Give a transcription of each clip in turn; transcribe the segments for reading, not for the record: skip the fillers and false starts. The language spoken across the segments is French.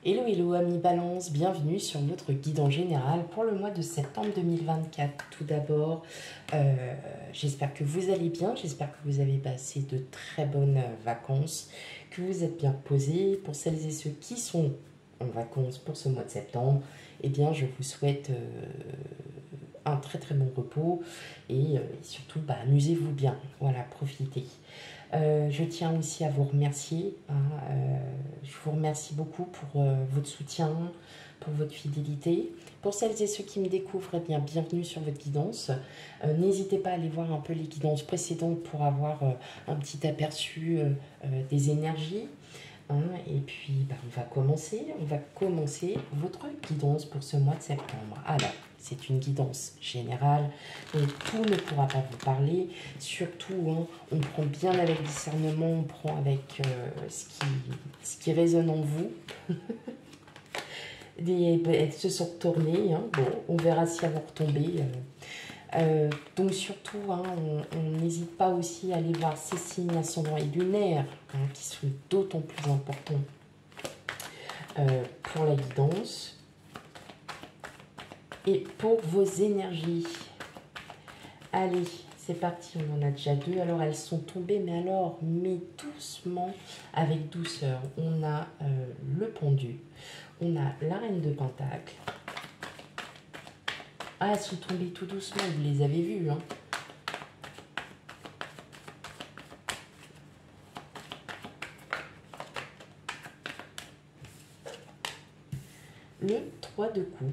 Hello, hello amis Balance, bienvenue sur votre guide en général pour le mois de septembre 2024. Tout d'abord, j'espère que vous allez bien, j'espère que vous avez passé de très bonnes vacances, que vous êtes bien posés. Pour celles et ceux qui sont en vacances pour ce mois de septembre, eh bien je vous souhaite un très très bon repos et surtout amusez-vous bien, voilà, profitez. Je tiens aussi à vous remercier. Je vous remercie beaucoup pour votre soutien, pour votre fidélité. Pour celles et ceux qui me découvrent, eh bien, bienvenue sur votre guidance. N'hésitez pas à aller voir un peu les guidances précédentes pour avoir un petit aperçu des énergies. Et puis, on va commencer votre guidance pour ce mois de septembre. Alors, c'est une guidance générale, donc tout ne pourra pas vous parler. Surtout, on prend bien avec discernement, on prend avec ce qui résonne en vous. Elles se sont retournées, bon, on verra si elles vont retomber. Donc surtout, on n'hésite pas aussi à aller voir ces signes ascendants et lunaires qui sont d'autant plus importants pour la guidance et pour vos énergies. Allez, c'est parti, on en a déjà deux. Alors elles sont tombées, mais doucement, avec douceur. On a le pendu, on a la reine de Pentacle. Ah, elles sont tombées tout doucement, vous les avez vues, Le 3 de coupe.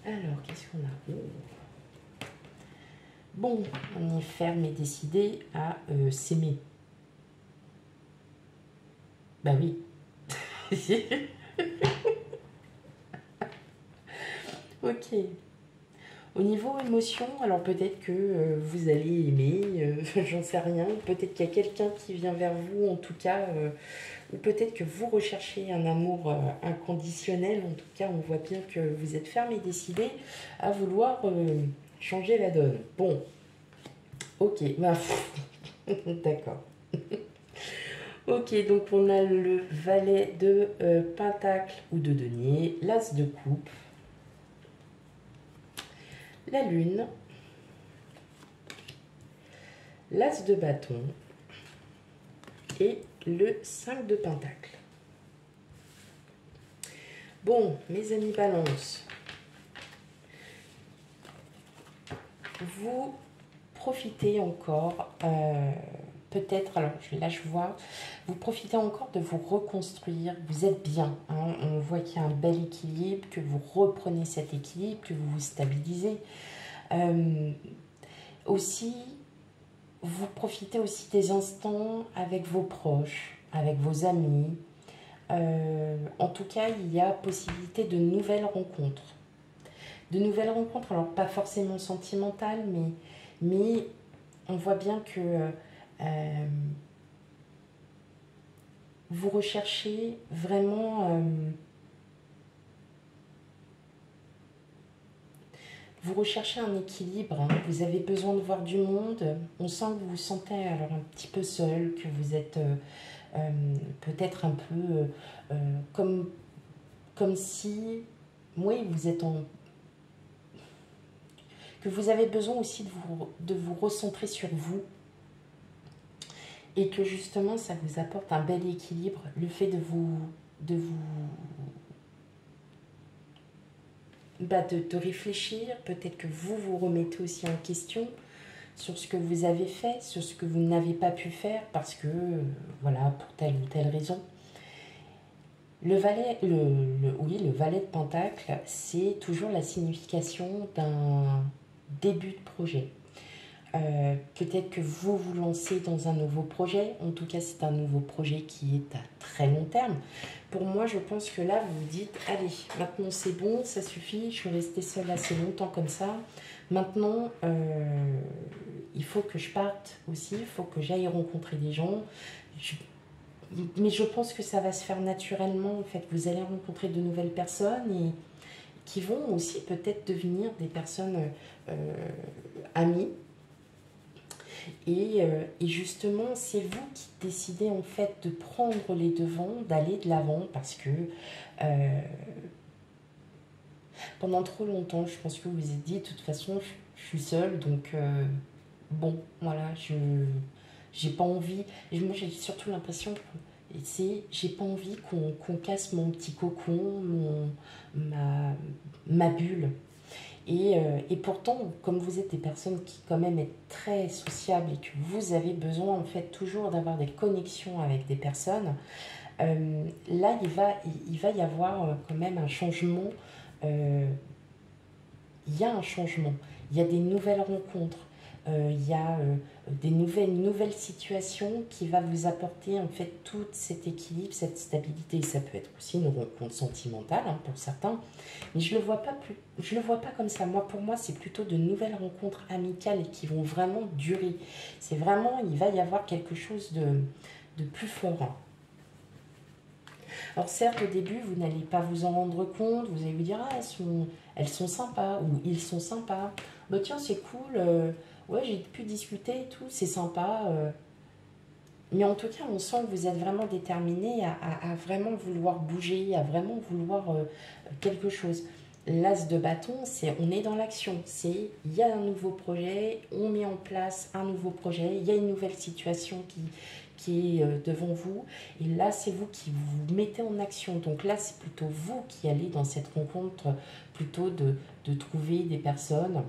Alors, qu'est-ce qu'on a? Bon, on est ferme et décidé à s'aimer. Bah oui. Ok. Au niveau émotion, alors peut-être que vous allez aimer, j'en sais rien. Peut-être qu'il y a quelqu'un qui vient vers vous, en tout cas. Ou peut-être que vous recherchez un amour inconditionnel. En tout cas, on voit bien que vous êtes ferme et décidé à vouloir changer la donne. Bon, ok, d'accord. Ok, donc on a le valet de pentacle ou de denier, l'as de coupe, la lune, l'as de bâton et le 5 de pentacle. Bon, mes amis Balance, vous profitez encore, peut-être, alors là je vois, vous profitez encore de vous reconstruire, vous êtes bien, on voit qu'il y a un bel équilibre, que vous reprenez cet équilibre, que vous vous stabilisez. Aussi, vous profitez aussi des instants avec vos proches, avec vos amis. En tout cas, il y a possibilité de nouvelles rencontres. De nouvelles rencontres, alors pas forcément sentimentales, mais on voit bien que vous recherchez vraiment... vous recherchez un équilibre, vous avez besoin de voir du monde. On sent que vous vous sentez alors un petit peu seul, que vous êtes peut-être un peu comme si, oui, vous êtes en... que vous avez besoin aussi de vous recentrer sur vous et que justement ça vous apporte un bel équilibre, le fait de réfléchir, peut-être que vous vous remettez aussi en question sur ce que vous avez fait, sur ce que vous n'avez pas pu faire parce que, voilà, pour telle ou telle raison. Le valet, oui, le valet de Pentacle, c'est toujours la signification d'un début de projet. Peut-être que vous vous lancez dans un nouveau projet. En tout cas, c'est un nouveau projet qui est à très long terme. Pour moi, je pense que là, vous vous dites, allez, maintenant c'est bon, ça suffit. Je suis restée seule assez longtemps comme ça. Maintenant, il faut que je parte aussi, il faut que j'aille rencontrer des gens. Mais je pense que ça va se faire naturellement. En fait, vous allez rencontrer de nouvelles personnes et qui vont aussi peut-être devenir des personnes amies. Et justement, c'est vous qui décidez en fait de prendre les devants, d'aller de l'avant parce que pendant trop longtemps, je pense que vous vous êtes dit, de toute façon, je suis seule, donc bon, voilà, j'ai pas envie. Et moi, j'ai surtout l'impression que j'ai pas envie qu'on casse mon petit cocon, ma bulle. Et pourtant, comme vous êtes des personnes qui quand même êtes très sociables et que vous avez besoin en fait toujours d'avoir des connexions avec des personnes, là il va y avoir quand même un changement. euh, il y a un changement, il y a des nouvelles rencontres, il y a une nouvelle situation qui va vous apporter en fait tout cet équilibre, cette stabilité. Ça peut être aussi une rencontre sentimentale hein, pour certains, mais je le vois pas comme ça. Moi, pour moi, c'est plutôt de nouvelles rencontres amicales qui vont vraiment durer. C'est vraiment, il va y avoir quelque chose de plus fort. Hein. Alors certes, au début, vous n'allez pas vous en rendre compte, vous allez vous dire, ah, elles sont sympas, ou ils sont sympas. Bah tiens, c'est cool, ouais, j'ai pu discuter et tout, c'est sympa. Mais en tout cas, on sent que vous êtes vraiment déterminé à vraiment vouloir bouger, à vraiment vouloir quelque chose. L'as de bâton, c'est on est dans l'action. C'est il y a un nouveau projet, on met en place un nouveau projet, il y a une nouvelle situation qui est devant vous. Et là, c'est vous qui vous mettez en action. Donc là, c'est plutôt vous qui allez dans cette rencontre, plutôt de trouver des personnes.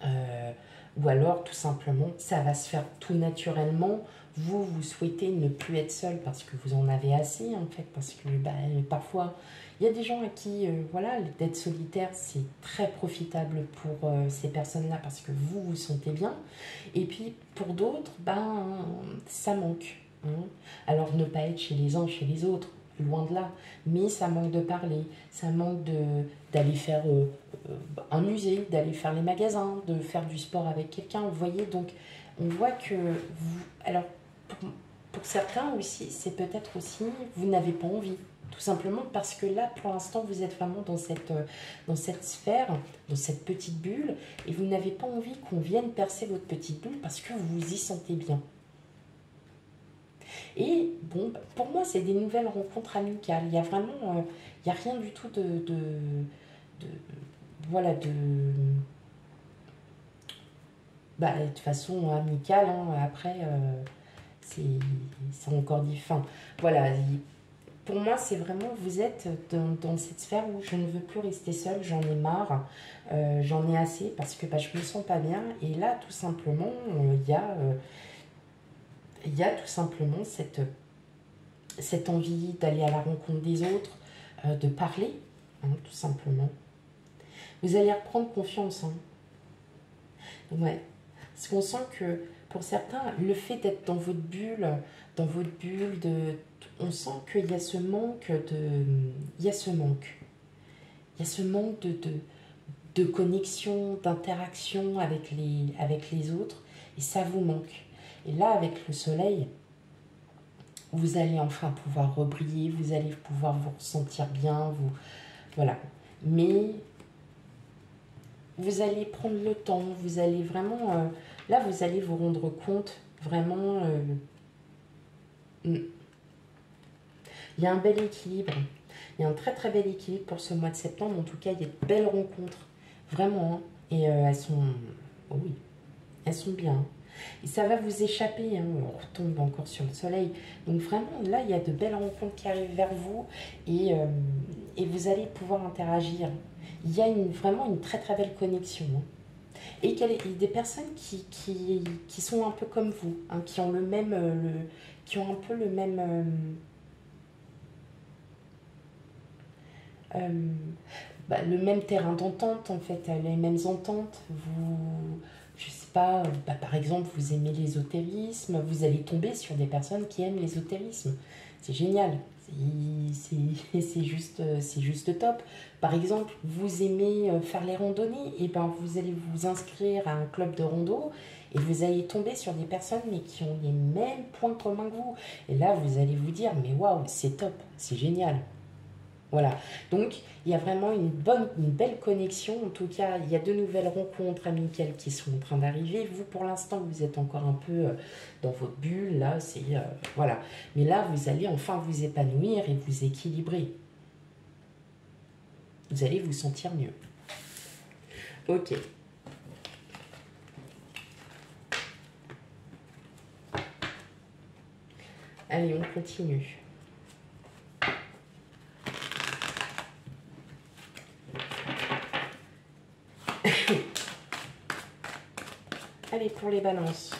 Ou alors, tout simplement, ça va se faire tout naturellement. Vous souhaitez ne plus être seul parce que vous en avez assez, en fait. Parce que bah, parfois, il y a des gens à qui, voilà, d'être solitaire, c'est très profitable pour ces personnes-là parce que vous vous sentez bien. Et puis, pour d'autres, ben, ça manque. Hein. Alors, ne pas être chez les uns, chez les autres, loin de là. Mais ça manque de parler, ça manque d'aller faire un musée, d'aller faire les magasins, de faire du sport avec quelqu'un. Vous voyez, donc, on voit que vous... Alors, pour certains aussi, c'est peut-être aussi, vous n'avez pas envie. Tout simplement parce que là, pour l'instant, vous êtes vraiment dans cette sphère, dans cette petite bulle, et vous n'avez pas envie qu'on vienne percer votre petite bulle parce que vous vous y sentez bien. Et bon, pour moi, c'est des nouvelles rencontres amicales. Il y a vraiment, il n'y a rien du tout voilà, bah, de façon amicale. Hein, après, c'est encore différent. Voilà, pour moi, c'est vraiment, vous êtes dans cette sphère où je ne veux plus rester seule, j'en ai marre, j'en ai assez parce que bah, je ne me sens pas bien. Et là, tout simplement, il y a tout simplement cette envie d'aller à la rencontre des autres, de parler, hein, tout simplement. Vous allez reprendre confiance. Hein. Ouais. Parce qu'on sent que pour certains, le fait d'être dans votre bulle, on sent qu'il y a ce manque de. Il y a ce manque. Il y a ce manque de connexion, d'interaction avec les autres. Et ça vous manque. Et là, avec le soleil, vous allez enfin pouvoir rebriller, vous allez pouvoir vous ressentir bien, voilà. Mais vous allez prendre le temps, vous allez vraiment, là vous allez vous rendre compte vraiment, il y a un bel équilibre, il y a un très très bel équilibre pour ce mois de septembre, en tout cas il y a de belles rencontres, vraiment, hein. Et elles sont, oh oui, elles sont bien. Et ça va vous échapper, hein, on retombe encore sur le soleil. Donc vraiment, là, il y a de belles rencontres qui arrivent vers vous et vous allez pouvoir interagir. Il y a vraiment une très très belle connexion. Hein. Et il y a des personnes qui sont un peu comme vous, hein, qui ont le même, qui ont un peu euh, le même terrain d'entente en fait, les mêmes ententes. Je sais pas, bah, par exemple, vous aimez l'ésotérisme, vous allez tomber sur des personnes qui aiment l'ésotérisme. C'est génial. c'est juste top. Par exemple, vous aimez faire les randonnées, et ben vous allez vous inscrire à un club de rando et vous allez tomber sur des personnes mais qui ont les mêmes points communs que vous. Et là, vous allez vous dire, mais waouh, c'est top, c'est génial. Voilà, donc il y a vraiment une belle connexion. En tout cas, il y a de nouvelles rencontres amicales qui sont en train d'arriver. Vous, pour l'instant, vous êtes encore un peu dans votre bulle, là, voilà. Mais là, vous allez enfin vous épanouir et vous équilibrer. Vous allez vous sentir mieux. Ok. Allez, on continue. Allez, pour les balances.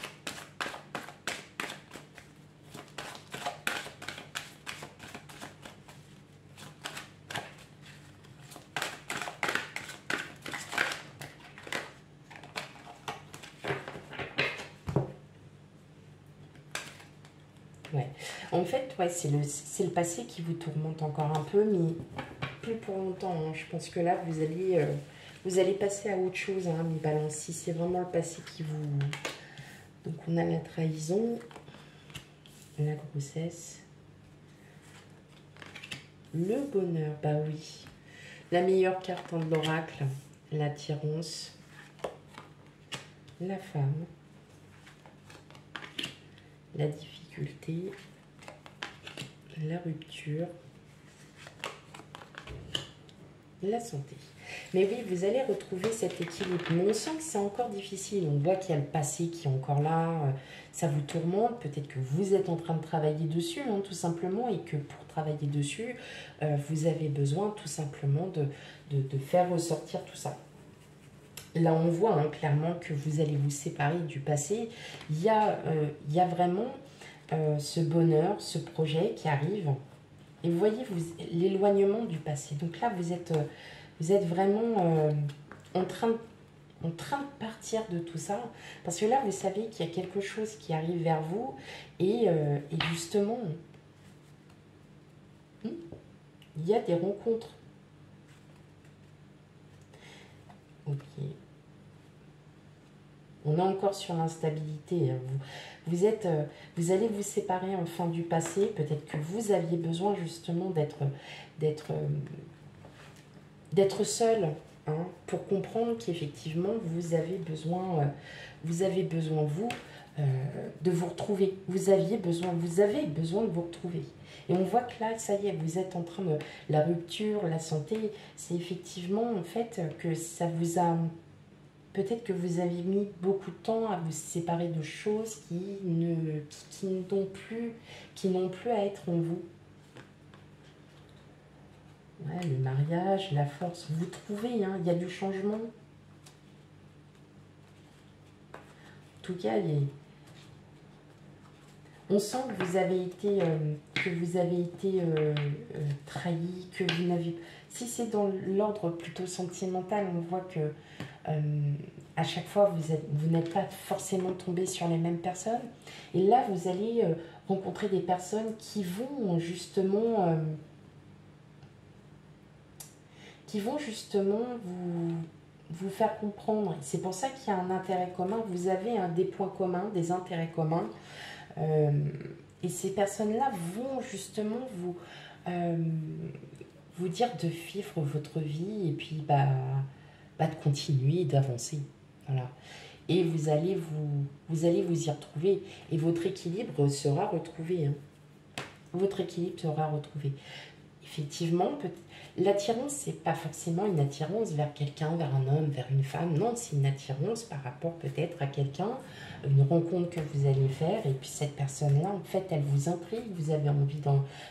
Ouais. En fait, ouais, c'est le passé qui vous tourmente encore un peu, mais plus pour longtemps. Hein. Je pense que là, vous allez passer à autre chose, hein, mes balances. Si c'est vraiment le passé qui vous... Donc, on a la trahison, la grossesse, le bonheur, bah oui. La meilleure carte de l'oracle, l'attirance, la femme, la difficulté, la rupture, la santé. Mais oui, vous allez retrouver cet équilibre. Mais on sent que c'est encore difficile. On voit qu'il y a le passé qui est encore là. Ça vous tourmente. Peut-être que vous êtes en train de travailler dessus, hein, tout simplement. Et que pour travailler dessus, vous avez besoin tout simplement de faire ressortir tout ça. Là, on voit hein, clairement que vous allez vous séparer du passé. Il y a vraiment ce bonheur, ce projet qui arrive. Et vous voyez l'éloignement du passé. Donc là, vous êtes vraiment en train de partir de tout ça. Parce que là, vous savez qu'il y a quelque chose qui arrive vers vous. Et justement, il y a des rencontres. Ok. On est encore sur l'instabilité. Vous allez vous séparer enfin du passé. Peut-être que vous aviez besoin justement d'être seul, hein, pour comprendre qu'effectivement vous avez besoin, vous, de vous retrouver. Vous avez besoin de vous retrouver. Et on voit que là, ça y est, vous êtes en train de... La rupture, la santé, c'est effectivement en fait que ça vous a... Peut-être que vous avez mis beaucoup de temps à vous séparer de choses qui n'ont plus à être en vous. Ouais, le mariage, la force, vous trouvez, hein, il y a du changement. En tout cas, on sent que vous avez été, trahi, que vous n'avez... Si c'est dans l'ordre plutôt sentimental, on voit que à chaque fois, vous n'êtes pas forcément tombé sur les mêmes personnes. Et là, vous allez rencontrer des personnes qui vont justement... vous faire comprendre. C'est pour ça qu'il y a un intérêt commun. Vous avez des points communs, des intérêts communs. Et ces personnes-là vont justement vous dire de vivre votre vie et puis de continuer, d'avancer. Voilà. Et vous allez vous y retrouver. Et votre équilibre sera retrouvé. Hein. Votre équilibre sera retrouvé. Effectivement, l'attirance, c'est pas forcément une attirance vers quelqu'un, vers un homme, vers une femme. Non, c'est une attirance par rapport peut-être à quelqu'un, une rencontre que vous allez faire. Et puis cette personne-là, en fait, elle vous intrigue. Vous avez envie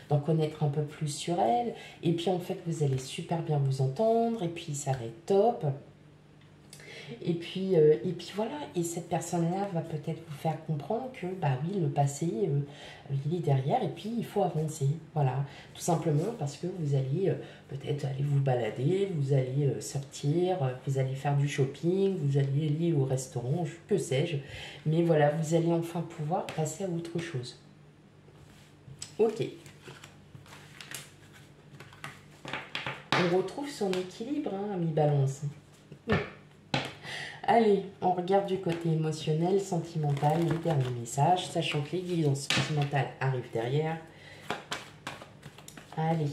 d'en connaître un peu plus sur elle. Et puis en fait, vous allez super bien vous entendre. Et puis ça va être top. Et puis voilà, et cette personne-là va peut-être vous faire comprendre que, bah oui, le passé, il est derrière, et puis il faut avancer. Voilà, tout simplement parce que vous allez peut-être aller vous balader, vous allez sortir, vous allez faire du shopping, vous allez aller au restaurant, que sais-je. Mais voilà, vous allez enfin pouvoir passer à autre chose. Ok. On retrouve son équilibre, hein, ami Balance. Allez, on regarde du côté émotionnel, sentimental, les derniers messages, sachant que les guidances sentimentales arrivent derrière. Allez,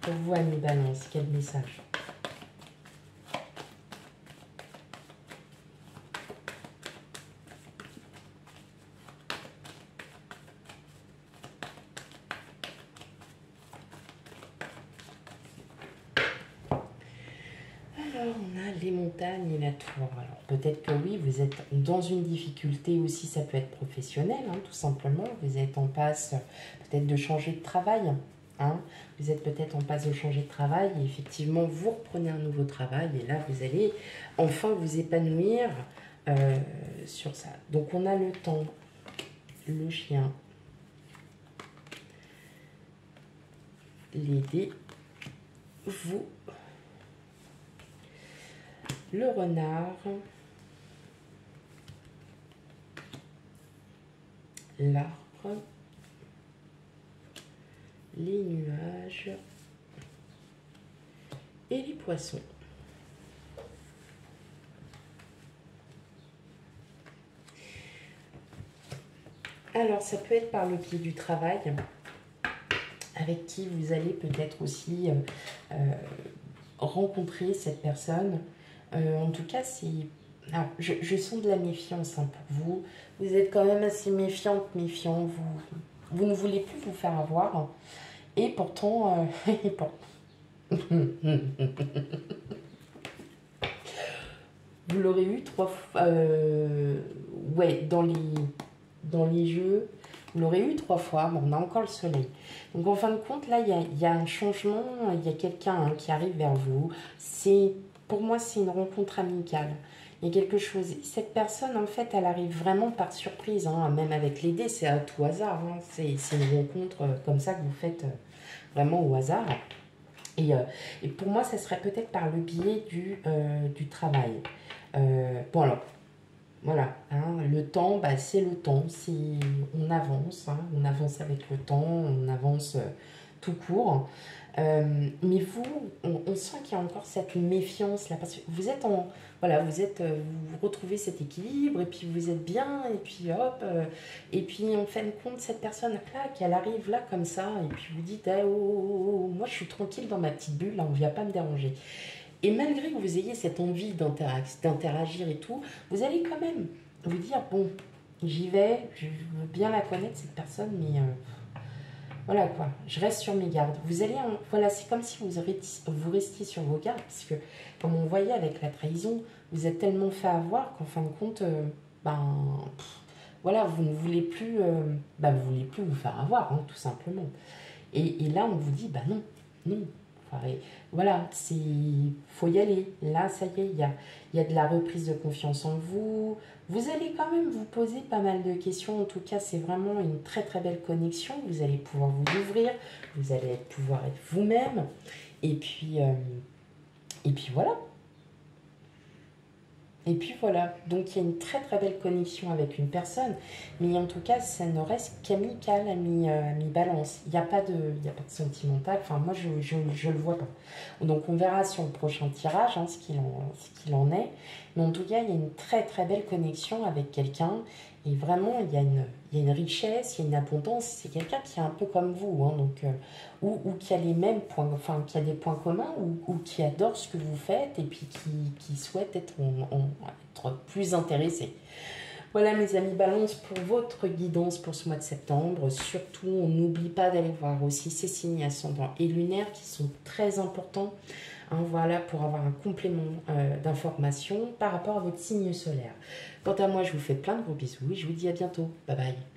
pour vous, ami Balance, quel message? Alors, on a les montagnes et la tour. Alors, peut-être que oui, vous êtes dans une difficulté aussi, ça peut être professionnel, hein, tout simplement. Vous êtes en passe peut-être de changer de travail. Hein. Vous êtes peut-être en passe de changer de travail et effectivement, vous reprenez un nouveau travail et là, vous allez enfin vous épanouir sur ça. Donc, on a le temps, le chien, les dés, vous, le renard, l'arbre, les nuages et les poissons. Alors, ça peut être par le biais du travail, avec qui vous allez peut-être aussi rencontrer cette personne. En tout cas, c'est... Alors, je sens de la méfiance hein, pour vous. Vous êtes quand même assez méfiante, méfiant. Vous ne voulez plus vous faire avoir. Et pourtant... vous l'aurez eu 3 fois... ouais, dans les jeux, vous l'aurez eu 3 fois. Bon, on a encore le soleil. Donc, en fin de compte, là, il y a un changement. Il y a quelqu'un hein, qui arrive vers vous. Pour moi, c'est une rencontre amicale. Il y a quelque chose. Cette personne, en fait, elle arrive vraiment par surprise. Hein, même avec les dés, c'est à tout hasard. Hein, c'est une rencontre comme ça que vous faites vraiment au hasard. Et pour moi, ça serait peut-être par le biais du travail. Bon, alors, voilà. Hein, le temps, bah, c'est le temps. On avance. Hein, on avance avec le temps. On avance tout court. Mais vous, on sent qu'il y a encore cette méfiance là, parce que vous êtes en, voilà, vous retrouvez cet équilibre et puis vous êtes bien et puis hop, et puis en fin de compte cette personne là, qu'elle arrive là comme ça et puis vous dites ah, oh, oh, oh, moi je suis tranquille dans ma petite bulle, là, on vient pas me déranger. Et malgré que vous ayez cette envie d'interagir et tout, vous allez quand même vous dire bon, j'y vais, je veux bien la connaître cette personne, mais voilà quoi, je reste sur mes gardes. Vous allez, voilà, c'est comme si vous restiez sur vos gardes, parce que comme on voyait avec la trahison, vous êtes tellement fait avoir qu'en fin de compte, voilà, vous ne voulez plus, vous voulez plus vous faire avoir, hein, tout simplement. Et là, on vous dit, bah non, non. Voilà, faut y aller. Là, ça y est, il y a de la reprise de confiance en vous. Vous allez quand même vous poser pas mal de questions. En tout cas, c'est vraiment une très très belle connexion. Vous allez pouvoir vous ouvrir. Vous allez pouvoir être vous-même. Et puis voilà. Et puis voilà, donc il y a une très très belle connexion avec une personne, mais en tout cas ça ne reste qu'amical, ami Balance. Il n'y a pas de sentimental, enfin moi je le vois pas. Donc on verra sur le prochain tirage hein, ce qu'il en est, mais en tout cas il y a une très très belle connexion avec quelqu'un, et vraiment il y a une richesse, il y a une abondance, c'est quelqu'un qui est un peu comme vous, hein, donc, ou qui a les mêmes points, enfin qui a des points communs, ou qui adore ce que vous faites, et puis qui souhaite être plus intéressé. Voilà mes amis Balance pour votre guidance pour ce mois de septembre. Surtout, on n'oublie pas d'aller voir aussi ces signes ascendants et lunaires qui sont très importants. Hein, voilà, pour avoir un complément d'information par rapport à votre signe solaire. Quant à moi, je vous fais plein de gros bisous et je vous dis à bientôt. Bye bye.